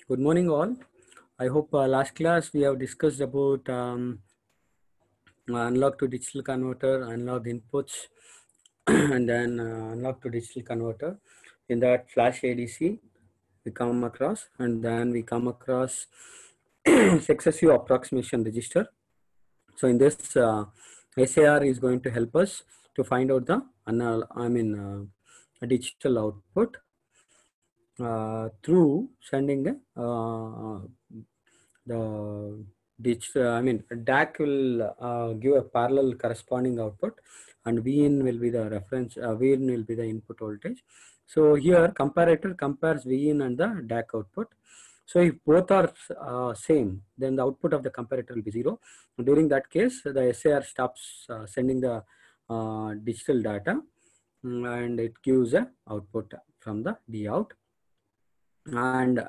Good morning, all. I hope last class we have discussed about analog to digital converter, analog inputs, and then analog to digital converter. In that flash ADC, we come across, and then we come across successive approximation register. So in this, SAR is going to help us to find out the digital output through sending the DAC will give a parallel corresponding output, and Vin will be the reference, Vin will be the input voltage. So here comparator compares Vin and the DAC output. So if both are same, then the output of the comparator will be 0. During that case, the SAR stops sending the digital data, and it gives a output from the D out, and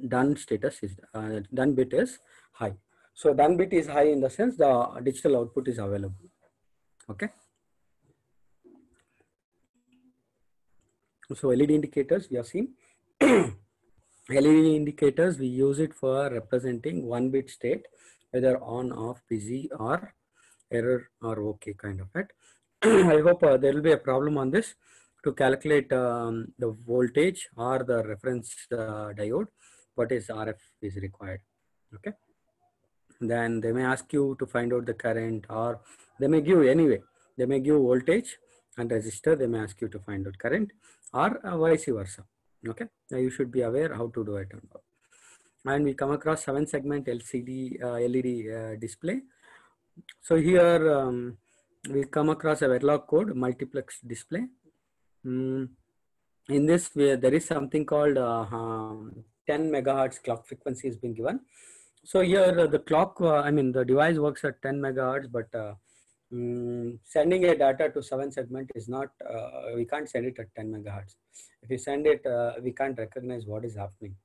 done status is done bit is high. So done bit is high in the sense the digital output is available. Okay. So LED indicators we have seen. LED indicators we use it for representing one bit state, whether on, off, busy, or error, or okay kind of it. I hope there will be a problem on this to calculate the voltage or the reference diode. What is RF is required. Okay. Then they may ask you to find out the current, or they may give anyway. They may give voltage and resistor. They may ask you to find out current, or vice versa. Okay. Now you should be aware how to do it. And we come across 7-segment LED display. So here we come across a Verilog code multiplex display. In this, there is something called 10 megahertz clock frequency has been given. So here the clock, the device works at 10 megahertz, but sending a data to 7-segment is not, we can't send it at 10 megahertz. If you send it, we can't recognize what is happening,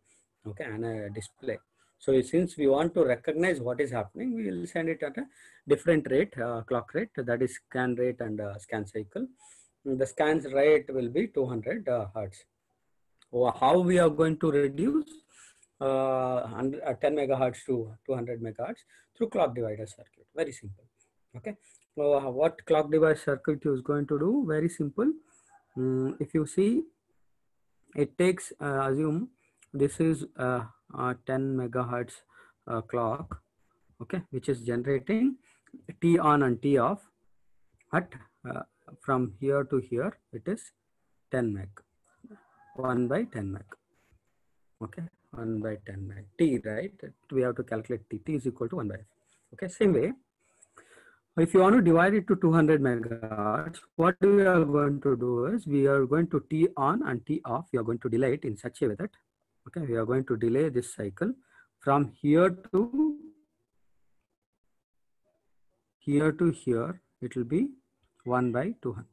okay, and a display. So since we want to recognize what is happening, we will send it at a different rate, clock rate, that is scan rate and scan cycle. The scans rate will be 200 hertz. How we are going to reduce 10 megahertz to 200 megahertz? Through clock divider circuit. Very simple. Okay. What clock divider circuit is going to do? Very simple. If you see, it takes, assume this is a 10 megahertz clock, okay, which is generating T on and T off at from here to here, it is 10 meg, 1 by 10 meg, okay, 1 by 10 meg, T, right? We have to calculate T, T is equal to 1 by F. Okay, same way, if you want to divide it to 200 megahertz, what we are going to do is we are going to T on and T off. We are going to delay it in such a way that, okay, we are going to delay this cycle from here to here, it will be 1 by 200.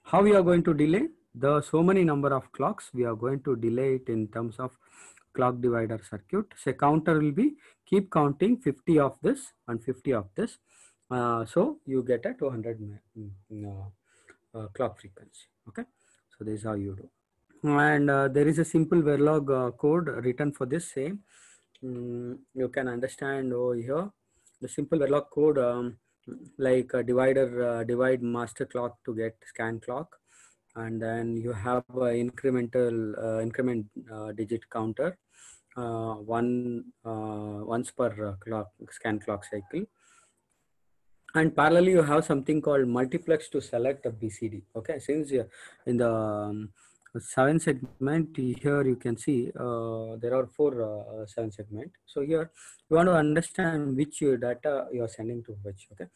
How we are going to delay? The so many number of clocks, we are going to delay it in terms of clock divider circuit. So counter will be keep counting 50 of this and 50 of this. So you get a 200 clock frequency. Okay. So this is how you do. And there is a simple Verilog code written for this same. You can understand over here. The simple Verilog code, like a divider, divide master clock to get scan clock, and then you have incremental increment digit counter once per clock scan clock cycle, and parallelly you have something called multiplex to select a BCD. Okay, since in the 7-segment here you can see there are 4 7-segment. So here you want to understand which data you are sending to which. Okay,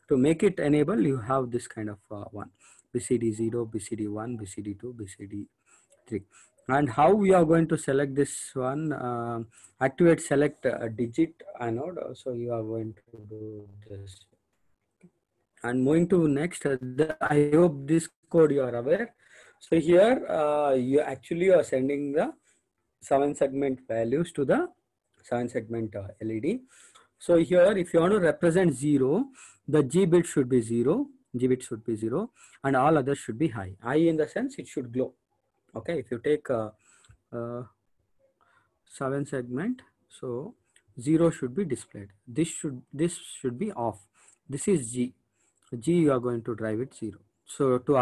to make it enable, you have this kind of one BCD 0, BCD 1, BCD 2, BCD 3. And how we are going to select this one? Activate select digit anode. So you are going to do this. And moving to next, I hope this code you are aware. So here you actually are sending the 7-segment values to the 7-segment LED. So here, if you want to represent 0, the G bit should be 0, G bit should be 0, and all others should be high. High in the sense it should glow. Okay, if you take 7 segment. So 0 should be displayed. This should be off. This is G. G, you are going to drive it 0. So to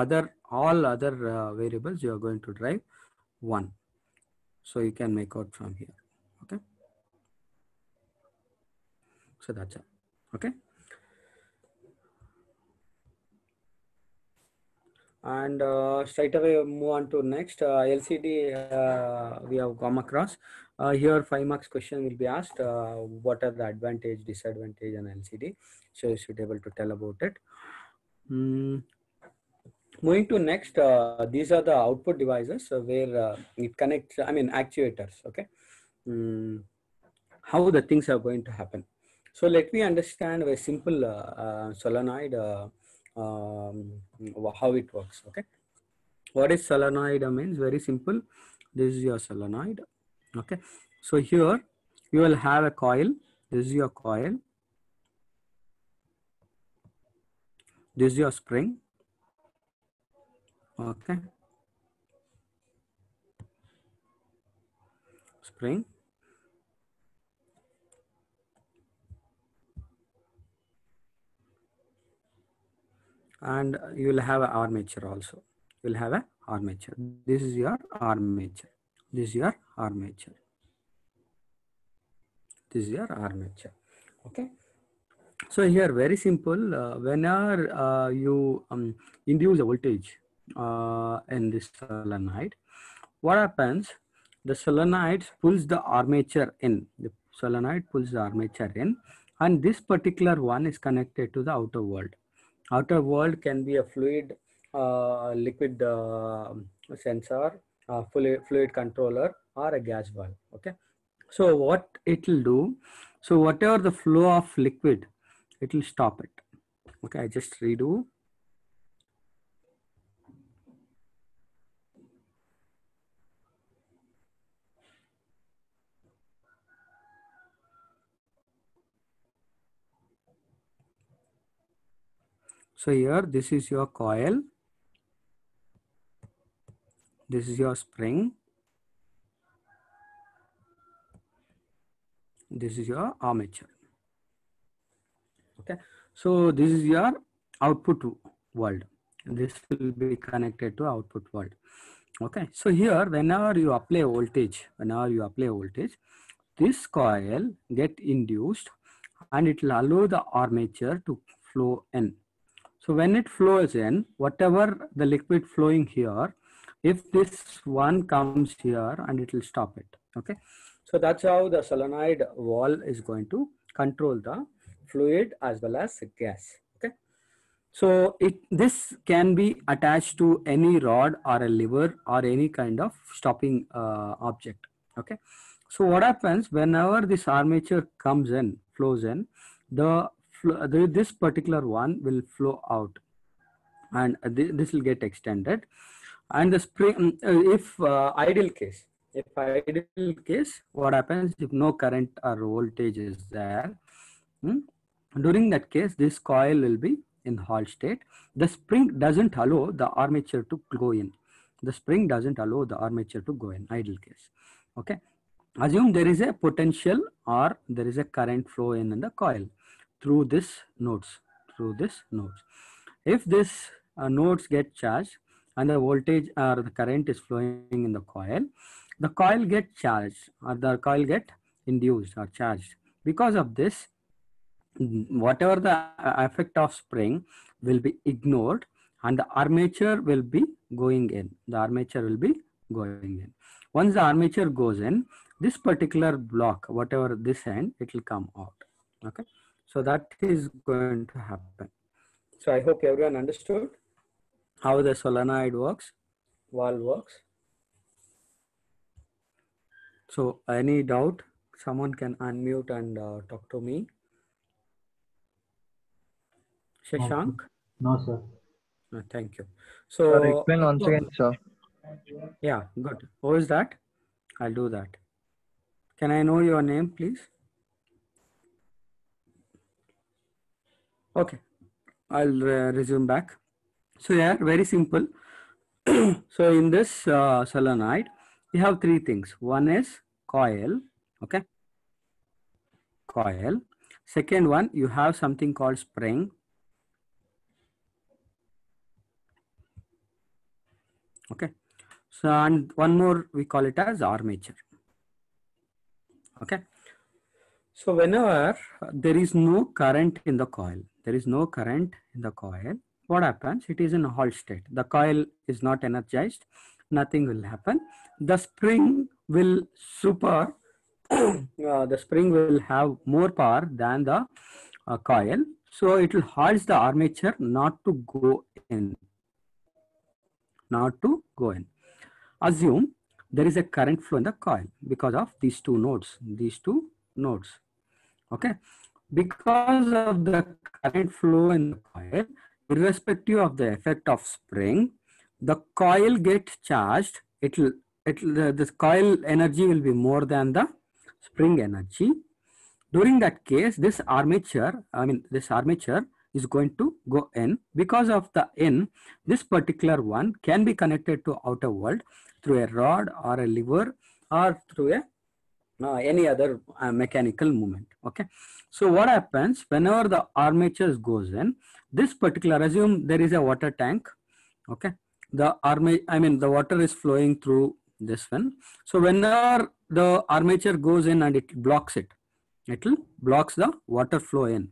all other variables, you are going to drive 1. So you can make out from here. Okay. So that's it. Okay. And straight away move on to next LCD. We have come across here 5 marks question will be asked. What are the advantage, disadvantage, and LCD? So you should be able to tell about it. Moving to next, these are the output devices where it connects. I mean actuators. Okay, how the things are going to happen. So let me understand a simple solenoid. How it works. Okay, what is solenoid means? Very simple. This is your solenoid. Okay, so here you will have a coil. This is your coil. This is your spring. Okay, spring. And you will have an armature also. You will have an armature. This is your armature. This is your armature. This is your armature. Okay. So here very simple. Whenever you induce a voltage in this solenoid, what happens? The solenoid pulls the armature in. The solenoid pulls the armature in, and this particular one is connected to the outer world. Outer world can be a fluid, liquid sensor, fluid controller, or a gas valve. Okay. So what it will do? So whatever the flow of liquid, it will stop it. Okay. I just redo. So here, this is your coil. This is your spring. This is your armature. Okay. So this is your output world. This will be connected to output world. Okay. So here, whenever you apply voltage, this coil get induced and it will allow the armature to flow in. So when it flows in, whatever the liquid flowing here, if this one comes here and it will stop it. Okay. So that's how the solenoid valve is going to control the fluid as well as gas. Okay. So this can be attached to any rod or a lever or any kind of stopping object. Okay. So what happens whenever this armature comes in, flows in, this particular one will flow out, and this will get extended. And the spring, if ideal case, what happens if no current or voltage is there? During that case, this coil will be in halt state. The spring doesn't allow the armature to go in. Ideal case. Okay. Assume there is a potential or there is a current flow in the coil through this nodes. If this nodes get charged and the voltage or the current is flowing in the coil get charged, or the coil get induced or charged. Because of this, whatever the effect of spring will be ignored and the armature will be going in. Once the armature goes in, this particular block, whatever this end, it will come out. Okay. So that is going to happen. So I hope everyone understood how the solenoid valve works. So any doubt, someone can unmute and talk to me. Shashank? No, sir. Thank you. So explain once again, sir. Yeah, good. Who is that? I'll do that. Can I know your name, please? Okay, I'll resume back. So yeah, very simple. So in this solenoid, we have three things. One is coil. Okay, coil. Second one, you have something called spring. Okay, so and one more, we call it as armature. Okay, so whenever there is no current in the coil, what happens? It is in a halt state. The coil is not energized. Nothing will happen. The spring will the spring will have more power than the coil. So it will halt the armature not to go in. Assume there is a current flow in the coil because of these two nodes. Okay, because of the current flow in the coil, irrespective of the effect of spring, the coil gets charged. The coil energy will be more than the spring energy. During that case, this armature is going to go in. Because of the in, this particular one can be connected to outer world through a rod or a lever or through a any other mechanical movement. Okay, so what happens whenever the armature goes in? This particular, assume there is a water tank. Okay, the water is flowing through this one. So whenever the armature goes in and it blocks it will blocks the water flow in.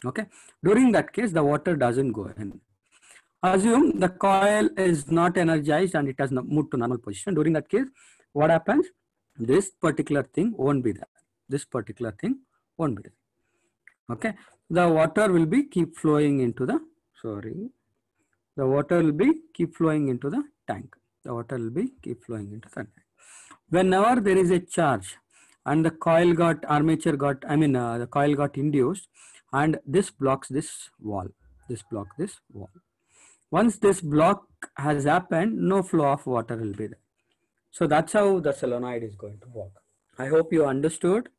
Okay, during that case the water doesn't go in. Assume the coil is not energized and it has not moved to normal position. During that case, what happens? This particular thing won't be there. Okay, the water will be keep flowing into the keep flowing into the tank. Whenever there is a charge and the coil the coil got induced, and this blocks this wall. Once this block has happened, no flow of water will be there. So that's how the solenoid is going to work. I hope you understood.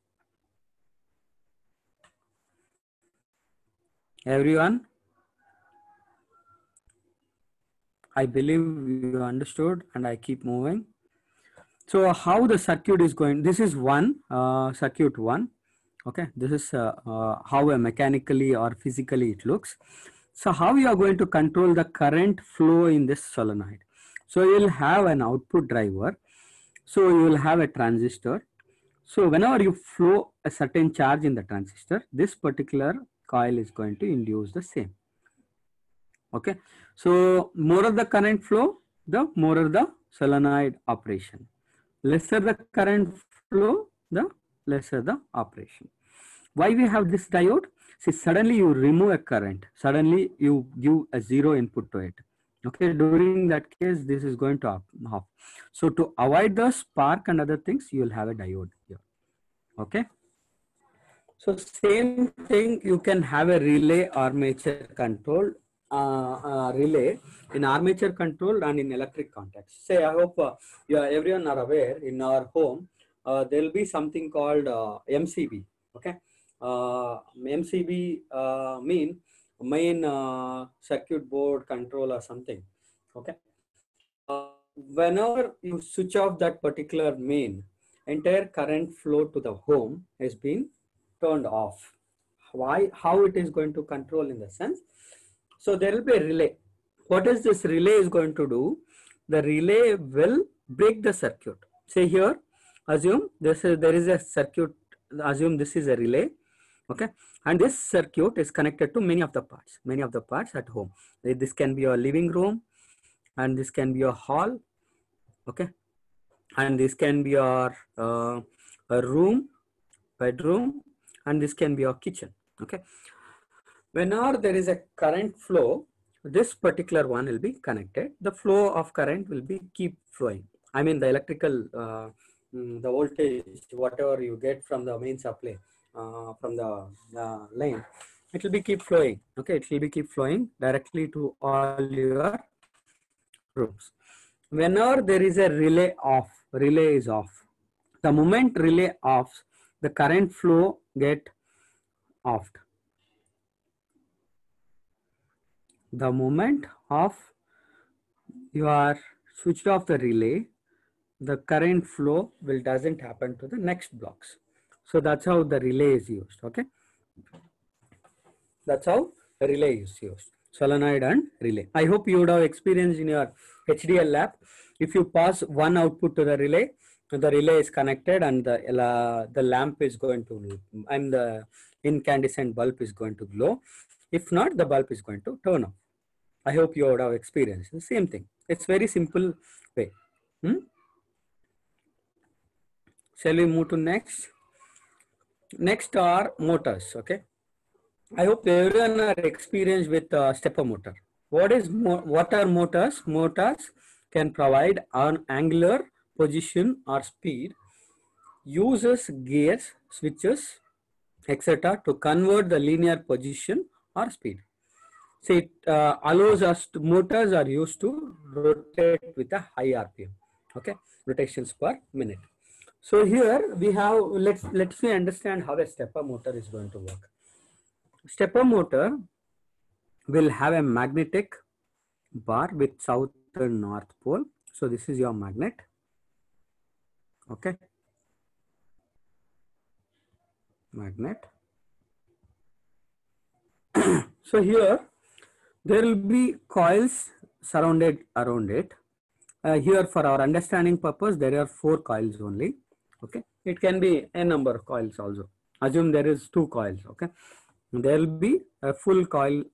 Everyone? I believe you understood, and I keep moving. So how the circuit is going, this is circuit one. Okay, this is how mechanically or physically it looks. So how you are going to control the current flow in this solenoid? So you will have an output driver. So you will have a transistor. So whenever you flow a certain charge in the transistor, this particular coil is going to induce the same. Okay, so more of the current flow, the more of the solenoid operation. Lesser the current flow, the lesser the operation. Why we have this diode? See, suddenly you remove a current, suddenly you give a zero input to it. Okay, during that case, this is going to off. So to avoid the spark and other things, you will have a diode here. Okay. So same thing, you can have a relay armature control. Relay in armature control and in electric context. Say, I hope everyone are aware, in our home there will be something called MCB. Okay, MCB mean main circuit board control or something. Okay, whenever you switch off that particular main, entire current flow to the home has been turned off. Why? How it is going to control in the sense? So there will be a relay. What is this relay is going to do? The relay will break the circuit. Say here, assume there is a circuit. Assume this is a relay. Okay, and this circuit is connected to many of the parts at home. This can be your living room, and this can be your hall. Okay, and this can be your a room, bedroom, and this can be your kitchen. Okay, whenever there is a current flow, this particular one will be connected. The flow of current will be keep flowing. I mean the electrical, the voltage, whatever you get from the main supply, from the line, it will be keep flowing. Okay, it will be keep flowing directly to all your rooms. Whenever there is a relay is off. The moment relay off, the current flow get offed. The moment of you are switched off the relay, the current flow doesn't happen to the next blocks. So that's how the relay is used. Okay, that's how the relay is used. Solenoid and relay. I hope you would have experienced in your HDL lab. If you pass one output to the relay is connected and the lamp is going to, and the incandescent bulb is going to glow. If not, the bulb is going to turn off. I hope you would have experienced the same thing. It's very simple way. Shall we move to next? Next are motors. Okay, I hope everyone are experienced with stepper motor. What are motors? Motors can provide an angular position or speed, uses gears, switches, etc. to convert the linear position or speed. So it allows us to, motors are used to rotate with a high RPM. Okay, rotations per minute. So here we have, let's me understand how a stepper motor is going to work. Stepper motor will have a magnetic bar with south and north pole. So this is your magnet. Okay, magnet. So here there will be coils surrounded around it. Here for our understanding purpose, there are 4 coils only. Okay, it can be a number of coils also. Assume there is 2 coils. Okay, there will be a full coil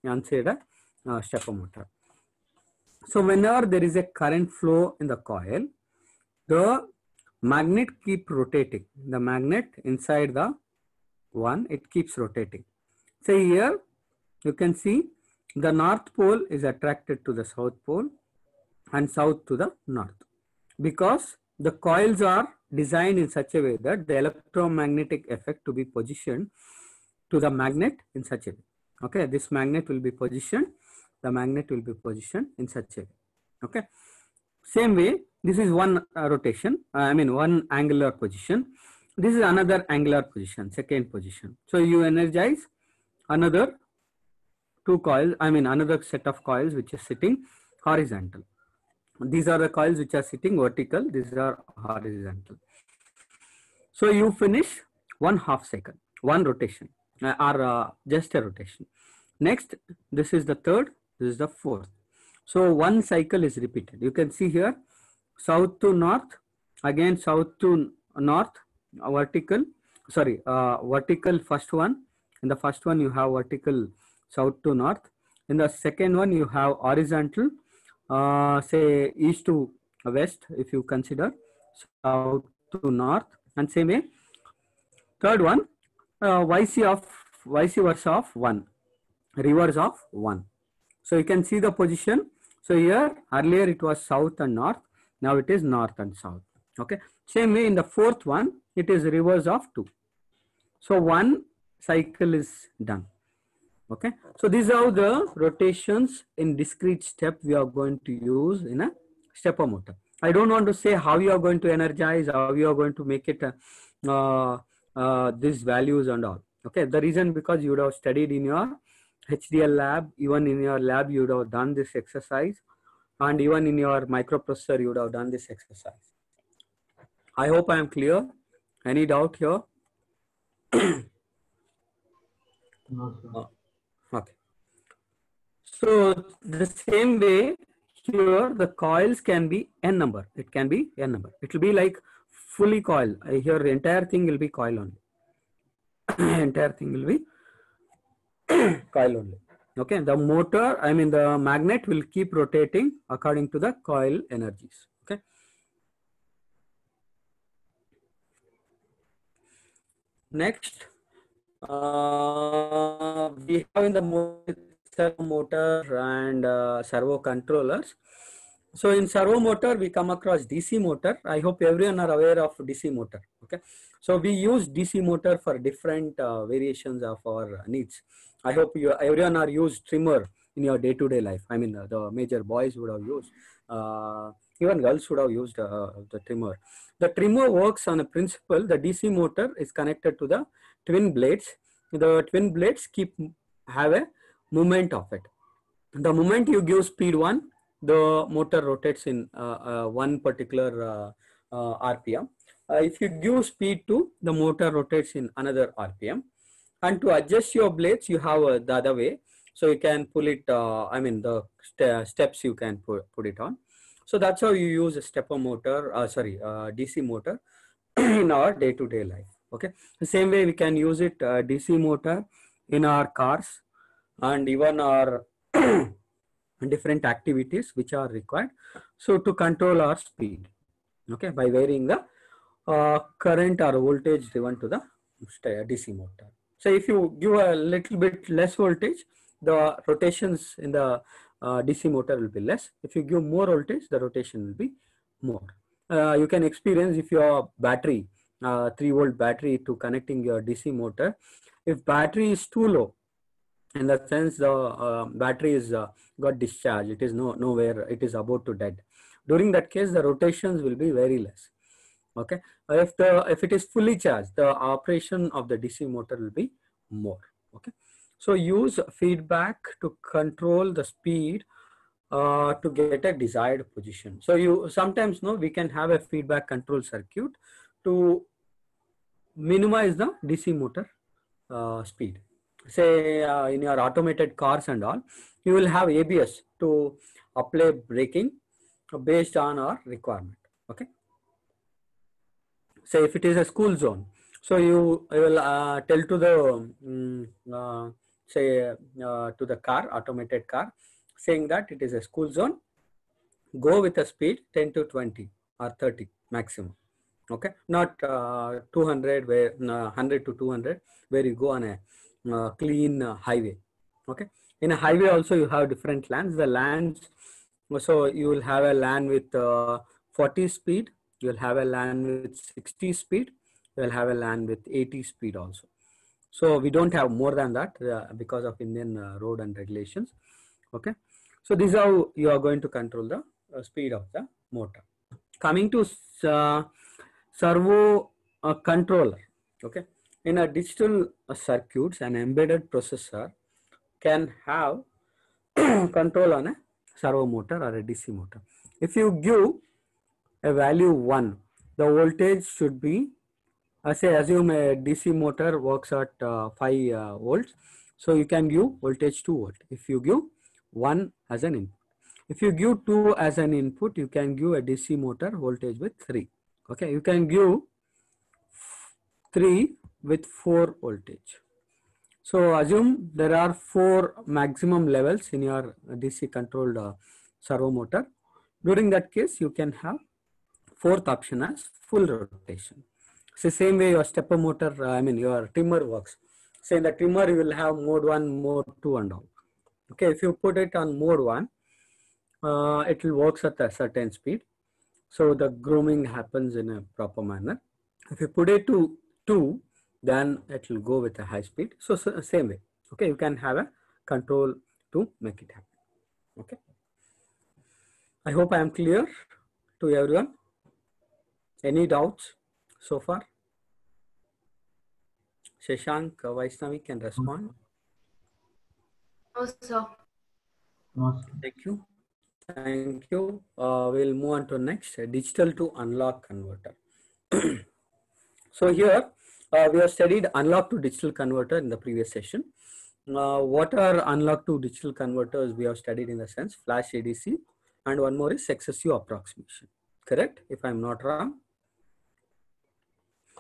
inside a stepper motor. So whenever there is a current flow in the coil, the magnet keep rotating. The magnet inside the one, it keeps rotating. So here you can see the north pole is attracted to the south pole and south to the north, because the coils are designed in such a way that the electromagnetic effect to be positioned to the magnet in such a way. Okay, this magnet will be positioned, the magnet will be positioned in such a way. Okay, same way, this is one rotation, one angular position. This is another angular position, second position. So you energize another 2 coils, another set of coils which is sitting horizontal. These are the coils which are sitting vertical, these are horizontal. So you finish 1/2 cycle, 1 rotation, or just a rotation. Next, this is the third, this is the fourth. So 1 cycle is repeated. You can see here, south to north, again south to north, vertical first one. In the first one you have vertical south to north. In the second one you have horizontal, say east to west, if you consider, south to north, and same way third one, vice versa of 1, reverse of 1. So you can see the position. So here earlier it was south and north, now it is north and south. Okay, same way in the fourth one it is reverse of 2. So 1 cycle is done. Okay, so these are the rotations in discrete step we are going to use in a stepper motor. I don't want to say how you are going to energize, how you are going to make it these values and all. Okay, the reason because you would have studied in your HDL lab, even in your lab you would have done this exercise, and even in your microprocessor you would have done this exercise. I hope I am clear. Any doubt here? No, sir. Okay. So the same way here the coils can be n number. It can be n number. It will be like fully coil. Here the entire thing will be coil only. Entire thing will be coil only. Okay. The motor, the magnet will keep rotating according to the coil energies. Okay. Next, we have in the motor and servo controllers. So in servo motor, we come across DC motor. I hope everyone are aware of DC motor. Okay. So we use DC motor for different variations of our needs. I hope everyone are used trimmer in your day-to-day life. The major boys would have used, even girls would have used the trimmer. The trimmer works on a principle. The DC motor is connected to the twin blades. The twin blades have a movement of it. The moment you give speed 1, the motor rotates in one particular RPM. If you give speed to, the motor rotates in another RPM. And to adjust your blades, you have the other way. So you can pull it, I mean the steps you can put it on. So that's how you use a stepper motor, DC motor in our day-to-day life. Okay, the same way we can use it DC motor in our cars and even our different activities which are required. So to control our speed, okay, by varying the current or voltage driven to the DC motor. So if you give a little bit less voltage, the rotations in the DC motor will be less. If you give more voltage, the rotation will be more. You can experience if your battery, 3-volt battery to connecting your DC motor, if battery is too low, in that sense the battery is got discharged, it is nowhere, it is about to dead. During that case, the rotations will be very less. Okay, if it is fully charged, the operation of the DC motor will be more. Okay, so use feedback to control the speed to get a desired position. So you sometimes know we can have a feedback control circuit to minimize the DC motor speed. Say in your automated cars and all, you will have ABS to apply braking based on our requirement. Okay, say if it is a school zone, so you will tell to the to the car, automated car, saying that it is a school zone, go with a speed 10 to 20 or 30 maximum. Okay, not 200 where 100 to 200 where you go on a clean highway. Okay, in a highway also you have different lanes. The lanes, so you will have a lane with 40 speed, you will have a lane with 60 speed, you will have a lane with 80 speed also. So we don't have more than that because of Indian road and regulations. Okay, so this is how you are going to control the speed of the motor. Coming to servo controller. Okay, in a digital circuits, an embedded processor can have control on a servo motor or a DC motor. If you give a value 1, the voltage should be, say assume a DC motor works at 5 volts, so you can give voltage 2 volt if you give 1 as an input. If you give 2 as an input, you can give a DC motor voltage with 3. Okay, you can give 3 with 4 voltage. So assume there are 4 maximum levels in your DC controlled servo motor. During that case, you can have 4th option as full rotation. So same way your stepper motor, your trimmer works. Say in the trimmer you will have mode 1, mode 2 and all. Okay, if you put it on mode 1, it will work at a certain speed. So the grooming happens in a proper manner. If you put it to 2, then it will go with a high speed. So same way. Okay, you can have a control to make it happen. Okay, I hope I am clear to everyone. Any doubts so far? Shashank, Vaishnavi can respond. No, sir. No, sir. Thank you. Thank you. We'll move on to next, digital to analog converter. So here we have studied analog to digital converter in the previous session. What are analog to digital converters? We have studied in the sense flash ADC, and one more is successive approximation. Correct? If I'm not wrong.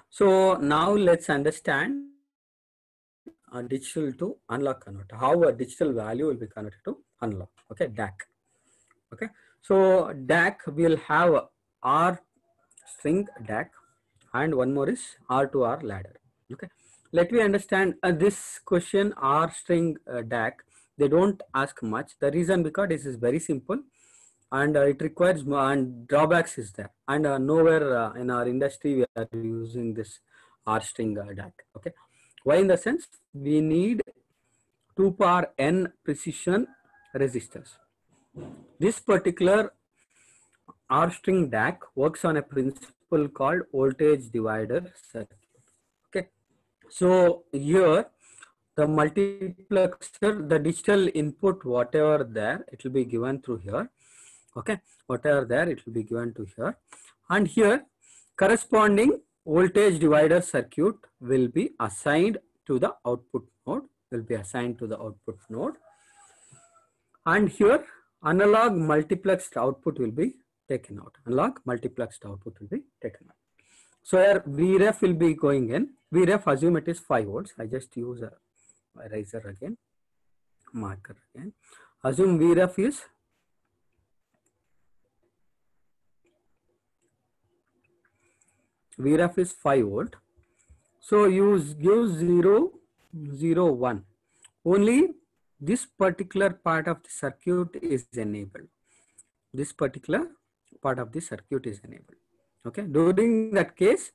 So now let's understand digital to analog converter. How a digital value will be converted to analog. Okay, DAC. Okay, so DAC will have R string DAC, and one more is R to R ladder. Okay, let me understand this question R string DAC. They don't ask much. The reason because this is very simple, and it requires and drawbacks is there, and nowhere in our industry we are using this R string DAC. Okay, why? In the sense we need 2 power n precision resistors. This particular R string DAC works on a principle called voltage divider circuit. Okay, so here the multiplexer, the digital input, whatever there, it will be given through here. Okay, whatever there, it will be given to here. And here, corresponding voltage divider circuit will be assigned to the output node, and here analog multiplexed output will be taken out. So here Vref will be going in. Vref, assume it is 5 volts. I just use a eraser again, marker again. Assume Vref is 5 volt. So use 0, 0, 1. Only this particular part of the circuit is enabled. Okay, during that case,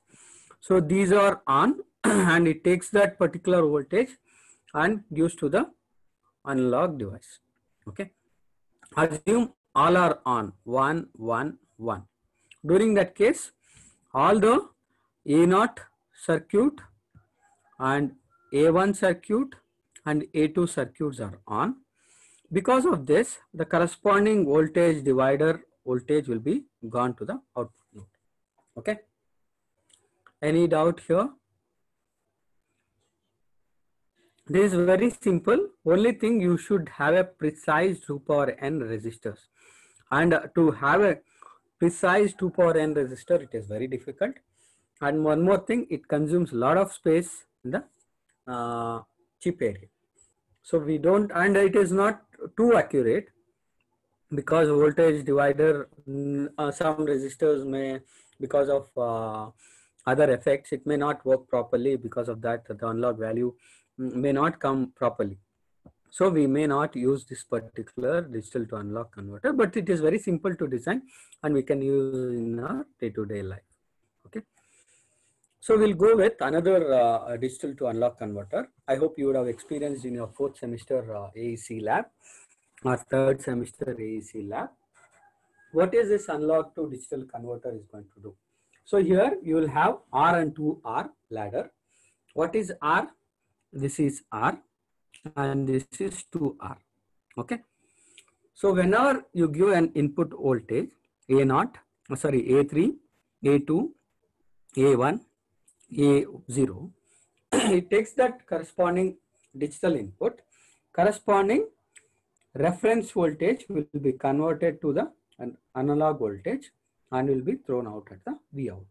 so these are on and it takes that particular voltage and gives to the analog device. Okay, assume all are on 1, 1, 1. During that case, all the A0 circuit and A1 circuit and A2 circuits are on. Because of this, the corresponding voltage divider voltage will be gone to the output node. Okay. Any doubt here? This is very simple. Only thing, you should have a precise 2 power n resistors. And to have a precise 2 power n resistor, it is very difficult. And one more thing, it consumes a lot of space in the chip area. So we don't, and it is not too accurate because voltage divider, some resistors may, because of other effects, it may not work properly. Because of that, the analog value may not come properly. So we may not use this particular digital to analog converter, but it is very simple to design and we can use in our day-to-day life. Okay. So we'll go with another digital to analog converter. I hope you would have experienced in your 4th semester AEC lab or 3rd semester AEC lab. What is this analog to digital converter is going to do? So here you will have R and 2R ladder. What is R? This is R and this is 2R. Okay. So whenever you give an input voltage A0, A3, A2, A1, A0, it takes that corresponding digital input, corresponding reference voltage will be converted to the analog voltage and will be thrown out at the V out.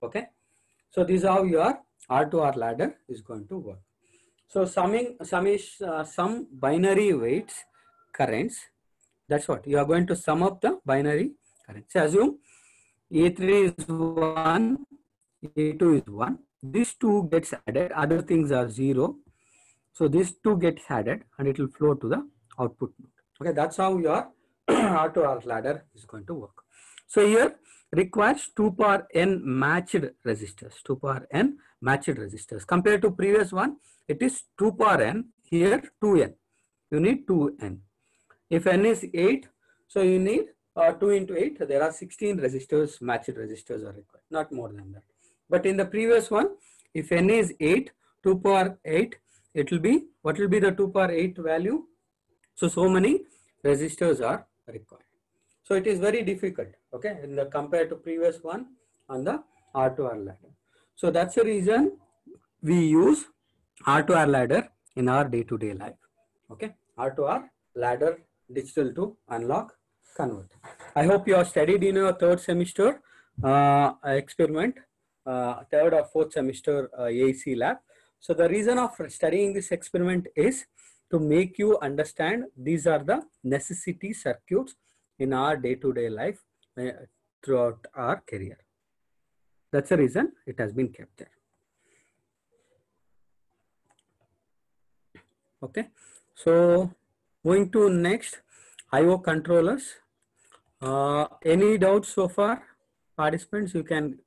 Okay. So this is how your R to R ladder is going to work. So some binary weights currents. That's what you are going to sum up the binary currents. So assume A3 is 1, A2 is 1. These two gets added. Other things are 0. So these two gets added and it will flow to the output node. Okay, that's how your R to R ladder is going to work. So here requires 2 power n matched resistors. 2 power n matched resistors. Compared to previous one, it is 2 power n. Here 2n. You need 2n. If n is 8, so you need 2 into 8. There are 16 resistors, matched resistors are required. Not more than that. But in the previous one, if n is 8, 2 power 8, it will be, what will be the 2 power 8 value? So many resistors are required. So it is very difficult, okay, in the compared to previous one on the R to R ladder. So that's the reason we use R to R ladder in our day-to-day life. Okay, R to R ladder digital to analog converter. I hope you have studied in your 3rd semester experiment, 3rd or 4th semester AEC lab. So the reason of studying this experiment is to make you understand these are the necessity circuits in our day-to-day life throughout our career. That's the reason it has been kept there. Okay, so moving to next, IO controllers. Any doubts so far? Participants, you can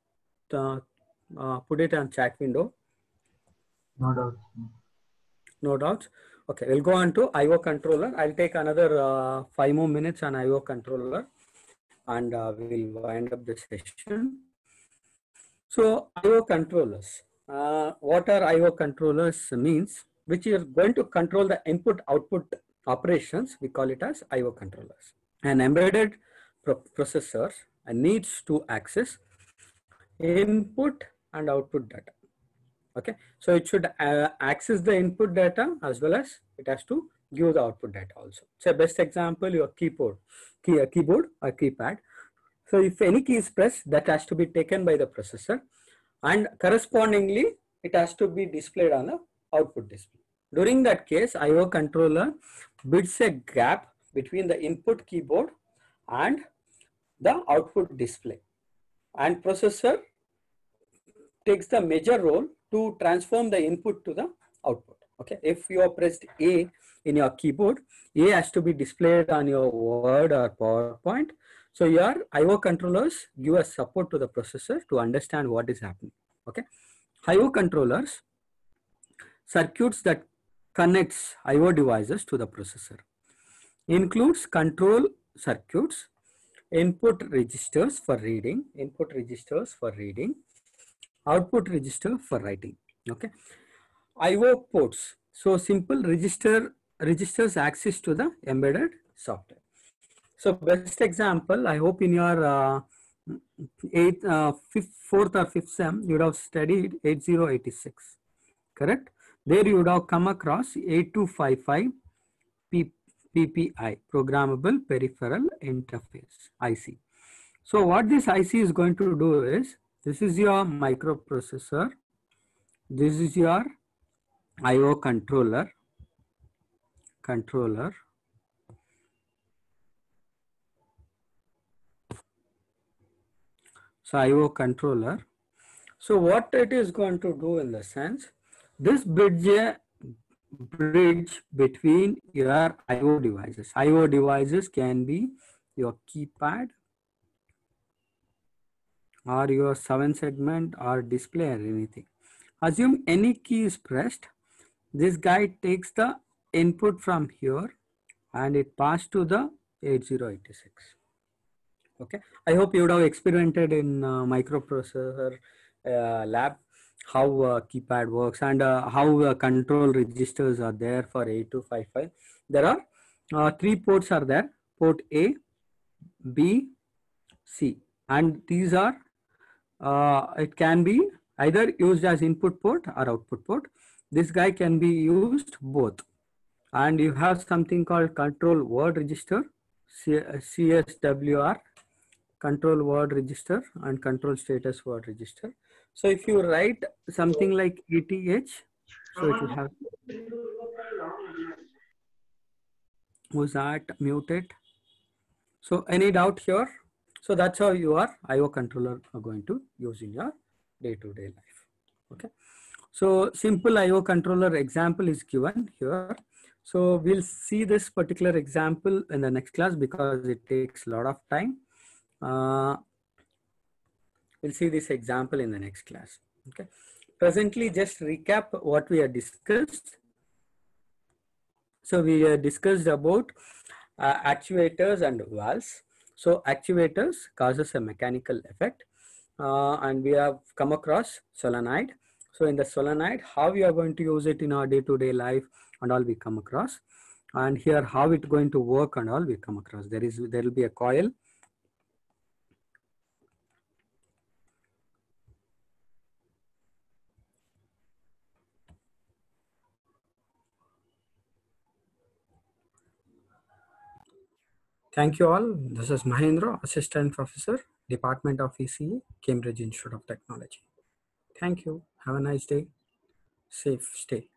put it on chat window. No doubt. No doubts. Okay, we'll go on to IO controller. I'll take another 5 more minutes on IO controller and we'll wind up the session. So IO controllers, what are IO controllers means, which is going to control the input output operations. We call it as IO controllers. An embedded processor needs to access input and output data. Okay, so it should access the input data as well as it has to give the output data also. So best example, your keyboard or keypad. So if any key is pressed, that has to be taken by the processor, and correspondingly it has to be displayed on the output display. During that case, IO controller bridges a gap between the input keyboard and the output display, and processor takes the major role to transform the input to the output. Okay, if you have pressed A in your keyboard, A has to be displayed on your Word or PowerPoint. So your IO controllers give a support to the processor to understand what is happening. Okay, IO controllers circuits that connects IO devices to the processor includes control circuits, input registers for reading, output register for writing. Okay, IO ports. So simple registers access to the embedded software. So best example, I hope in your fourth or fifth sem you would have studied 8086, correct? There you would have come across 8255 PPI, Programmable Peripheral Interface, IC. So what this IC is going to do is, this is your microprocessor, this is your IO controller. So IO controller. So what it is going to do in the sense, this bridge between your IO devices. IO devices can be your keypad or your 7-segment or display or anything. Assume any key is pressed. This guy takes the input from here and it passed to the 8086. Okay, I hope you would have experimented in microprocessor lab how keypad works and how control registers are there for 8255. There are 3 ports are there: port A, B, C, and these are it can be either used as input port or output port. This guy can be used both, and you have something called control word register, CSWR, control word register, and control status word register. So if you write something like ETH, so it will have, was that muted? So any doubt here? So that's how your IO controller are going to use in your day-to-day life. Okay. So simple IO controller example is given here. So we'll see this particular example in the next class because it takes a lot of time. We'll see this example in the next class. Okay. Presently, just recap what we have discussed. So we discussed about actuators and valves. So actuators causes a mechanical effect, and we have come across solenoid. So in the solenoid, how we are going to use it in our day-to-day life and all we come across, and here how it's going to work and all we come across. There will be a coil. Thank you all. This is Mahendra, Assistant Professor, Department of ECE, Cambridge Institute of Technology. Thank you. Have a nice day. Safe stay.